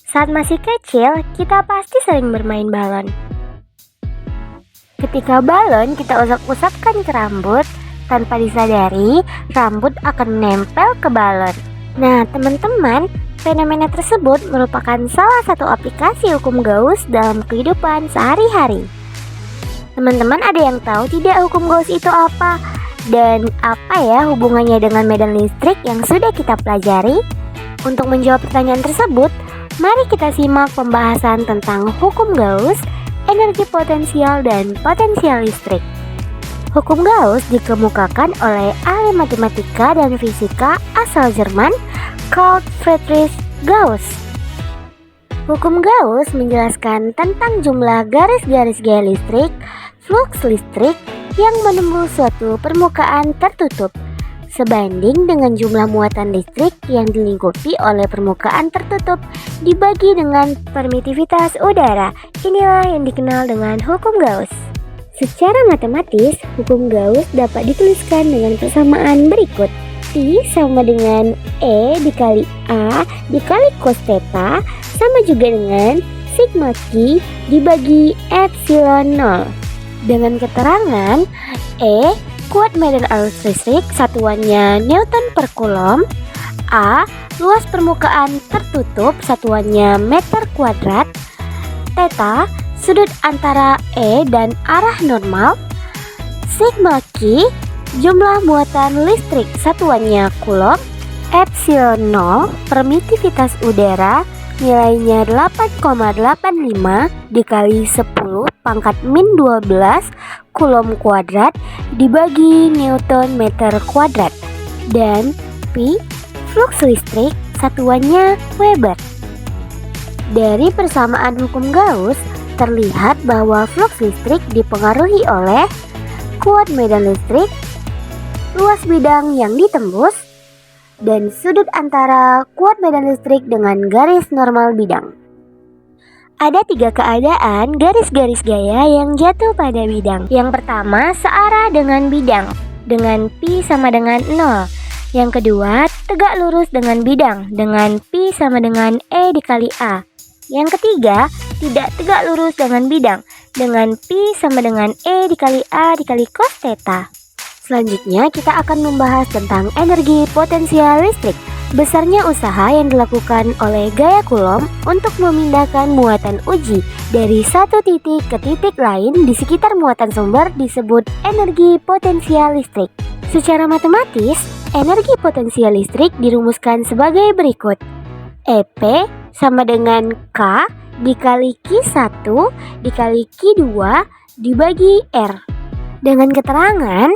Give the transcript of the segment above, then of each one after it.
Saat masih kecil, kita pasti sering bermain balon. Ketika balon kita usap-usapkan ke rambut, tanpa disadari, rambut akan menempel ke balon. Nah, teman-teman, fenomena tersebut merupakan salah satu aplikasi hukum Gauss dalam kehidupan sehari-hari. Teman-teman ada yang tahu tidak hukum Gauss itu apa? Dan apa ya hubungannya dengan medan listrik yang sudah kita pelajari? Untuk menjawab pertanyaan tersebut, mari kita simak pembahasan tentang hukum Gauss, energi potensial dan potensial listrik. Hukum Gauss dikemukakan oleh ahli matematika dan fisika asal Jerman, Carl Friedrich Gauss. Hukum Gauss menjelaskan tentang jumlah garis-garis gaya listrik, flux listrik yang menembus suatu permukaan tertutup, sebanding dengan jumlah muatan listrik yang dilingkupi oleh permukaan tertutup dibagi dengan permitivitas udara. Inilah yang dikenal dengan hukum Gauss. Secara matematis, hukum Gauss dapat dituliskan dengan persamaan berikut. Pi sama dengan E dikali A dikali cos theta sama juga dengan sigma Q dibagi epsilon 0. Dengan keterangan E kuat medan arus listrik satuannya Newton per Coulomb, A luas permukaan tertutup satuannya meter kuadrat, theta sudut antara E dan arah normal, sigma Q jumlah muatan listrik satuannya Coulomb, epsilon 0 permitivitas udara nilainya 8,85 dikali 10 pangkat min 12 Coulomb kuadrat dibagi Newton meter kuadrat, dan Pi flux listrik satuannya Weber. Dari persamaan hukum Gauss terlihat bahwa flux listrik dipengaruhi oleh kuat medan listrik, luas bidang yang ditembus, dan sudut antara kuat medan listrik dengan garis normal bidang. Ada 3 keadaan garis-garis gaya yang jatuh pada bidang. Yang pertama, searah dengan bidang, dengan Pi sama dengan 0. Yang kedua, tegak lurus dengan bidang, dengan Pi sama dengan E dikali A. Yang ketiga, tidak tegak lurus dengan bidang, dengan Pi sama dengan E dikali A dikali cos theta. Selanjutnya kita akan membahas tentang energi potensial listrik. Besarnya usaha yang dilakukan oleh gaya Coulomb untuk memindahkan muatan uji dari satu titik ke titik lain di sekitar muatan sumber disebut energi potensial listrik. Secara matematis, energi potensial listrik dirumuskan sebagai berikut. EP sama dengan K dikali Q1 dikali Q2 dibagi R. Dengan keterangan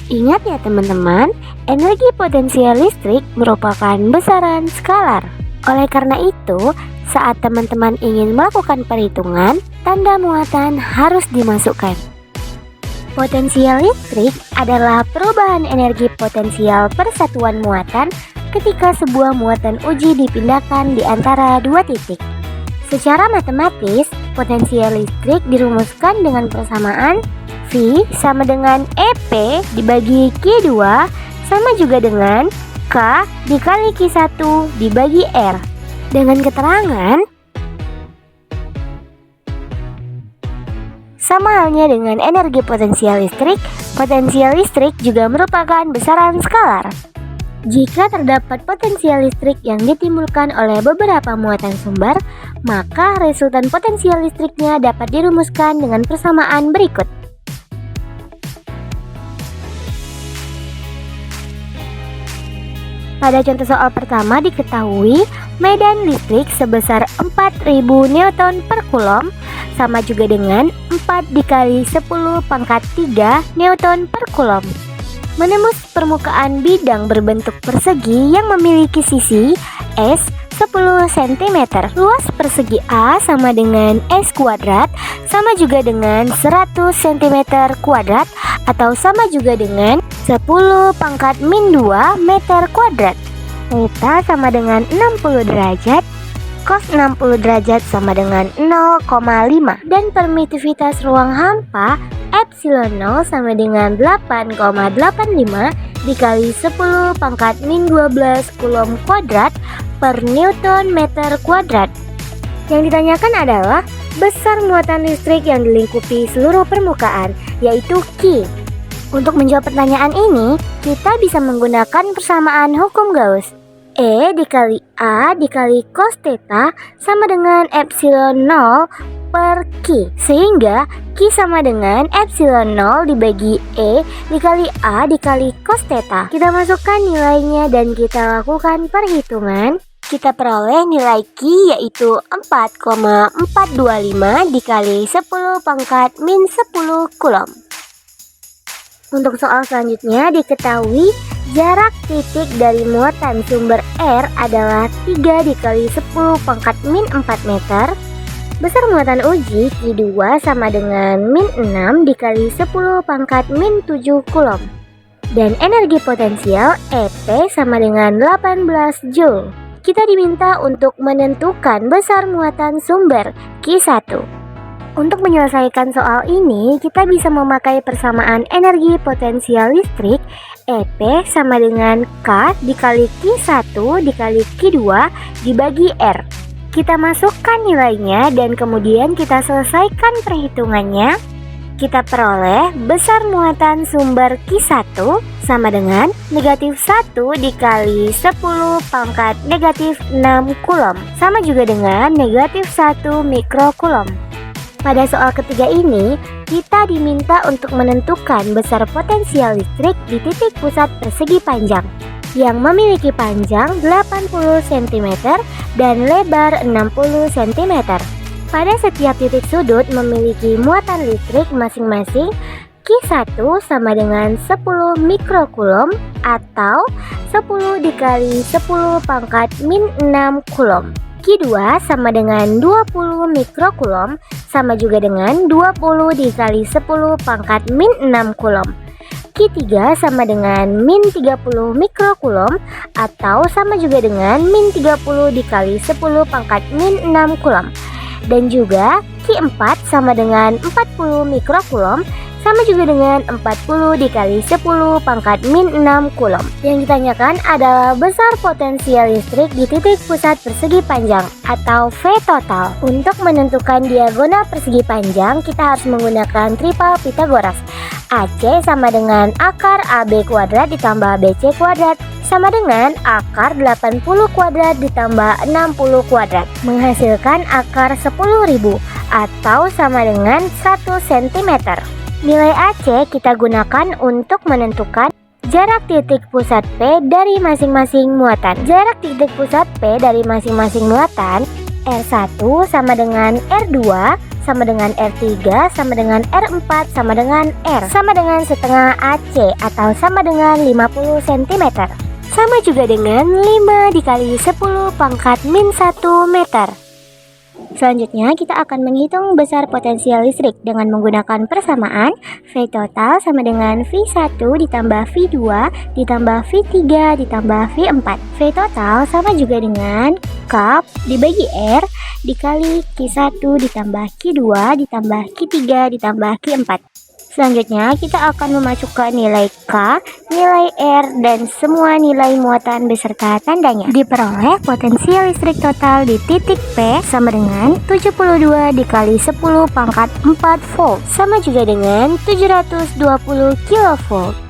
ingat ya teman-teman, energi potensial listrik merupakan besaran skalar. Oleh karena itu, saat teman-teman ingin melakukan perhitungan, tanda muatan harus dimasukkan. Potensial listrik adalah perubahan energi potensial persatuan muatan ketika sebuah muatan uji dipindahkan di antara dua titik. Secara matematis, potensial listrik dirumuskan dengan persamaan V sama dengan EP dibagi Q2 sama juga dengan K dikali Q1 dibagi R. Dengan keterangan sama halnya dengan energi potensial listrik juga merupakan besaran skalar. Jika terdapat potensial listrik yang ditimbulkan oleh beberapa muatan sumber, maka resultan potensial listriknya dapat dirumuskan dengan persamaan berikut. Pada contoh soal pertama diketahui medan listrik sebesar 4000 Newton per Coulomb sama juga dengan 4 dikali 10 pangkat 3 Newton per Coulomb. Menembus permukaan bidang berbentuk persegi yang memiliki sisi S 10 cm. Luas persegi A sama dengan S kuadrat sama juga dengan 100 cm kuadrat atau sama juga dengan 10 pangkat min 2 meter kuadrat. Theta sama dengan 60 derajat, cos 60 derajat sama dengan 0,5. Dan permitivitas ruang hampa epsilon 0 sama dengan 8,85 dikali 10 pangkat min 12 Coulomb kuadrat per Newton meter kuadrat. Yang ditanyakan adalah besar muatan listrik yang dilingkupi seluruh permukaan, yaitu Q. Untuk menjawab pertanyaan ini, kita bisa menggunakan persamaan hukum Gauss. E dikali A dikali cos theta sama dengan epsilon 0 per Q. Sehingga Q sama dengan epsilon 0 dibagi E dikali A dikali cos theta. Kita masukkan nilainya dan kita lakukan perhitungan. Kita peroleh nilai Q yaitu 4,425 dikali 10 pangkat min 10 Coulomb. Untuk soal selanjutnya diketahui jarak titik dari muatan sumber R adalah 3 dikali 10 pangkat min 4 meter. Besar muatan uji Q2 sama dengan min 6 dikali 10 pangkat min 7 Coulomb. Dan energi potensial EP sama dengan 18 Joule. Kita diminta untuk menentukan besar muatan sumber Q1. Untuk menyelesaikan soal ini, kita bisa memakai persamaan energi potensial listrik EP sama dengan K dikali Q1 dikali Q2 dibagi R. Kita masukkan nilainya dan kemudian kita selesaikan perhitungannya. Kita peroleh besar muatan sumber Q1 sama dengan negatif 1 dikali 10 pangkat negatif 6 Coulomb sama juga dengan negatif 1 mikrocoulomb. Pada soal ketiga ini, kita diminta untuk menentukan besar potensial listrik di titik pusat persegi panjang yang memiliki panjang 80 cm dan lebar 60 cm. Pada setiap titik sudut memiliki muatan listrik masing-masing. Q1 sama dengan 10 mikrocoulomb atau 10 dikali 10 pangkat min 6 Coulomb. Q2 sama dengan 20 mikrocoulomb sama juga dengan 20 dikali 10 pangkat min 6 Coulomb. Q3 sama dengan min 30 mikrocoulomb atau sama juga dengan min 30 dikali 10 pangkat min 6 Coulomb. Dan juga Q4 sama dengan 40 mikrocoulomb sama juga dengan 40 dikali 10 pangkat min 6 Coulomb. Yang ditanyakan adalah besar potensial listrik di titik pusat persegi panjang atau V total. Untuk menentukan diagonal persegi panjang, kita harus menggunakan triple Pythagoras. AC sama dengan akar AB kuadrat ditambah BC kuadrat sama dengan akar 80 kuadrat ditambah 60 kuadrat, menghasilkan akar 10.000 atau sama dengan 1 cm. Nilai AC kita gunakan untuk menentukan jarak titik pusat P dari masing-masing muatan. Jarak titik pusat P dari masing-masing muatan R1 sama dengan R2 sama dengan R3 sama dengan R4 sama dengan R sama dengan setengah AC atau sama dengan 50 cm. Sama juga dengan 5 dikali 10 pangkat min 1 meter. Selanjutnya kita akan menghitung besar potensial listrik dengan menggunakan persamaan V total sama dengan V1 ditambah V2 ditambah V3 ditambah V4. V total sama juga dengan K dibagi R dikali Q1 ditambah Q2 ditambah Q3 ditambah Q4. Selanjutnya kita akan memasukkan nilai K, nilai R, dan semua nilai muatan beserta tandanya. Diperoleh potensial listrik total di titik P sama dengan 72 dikali 10 pangkat 4 volt sama juga dengan 720 kilovolt.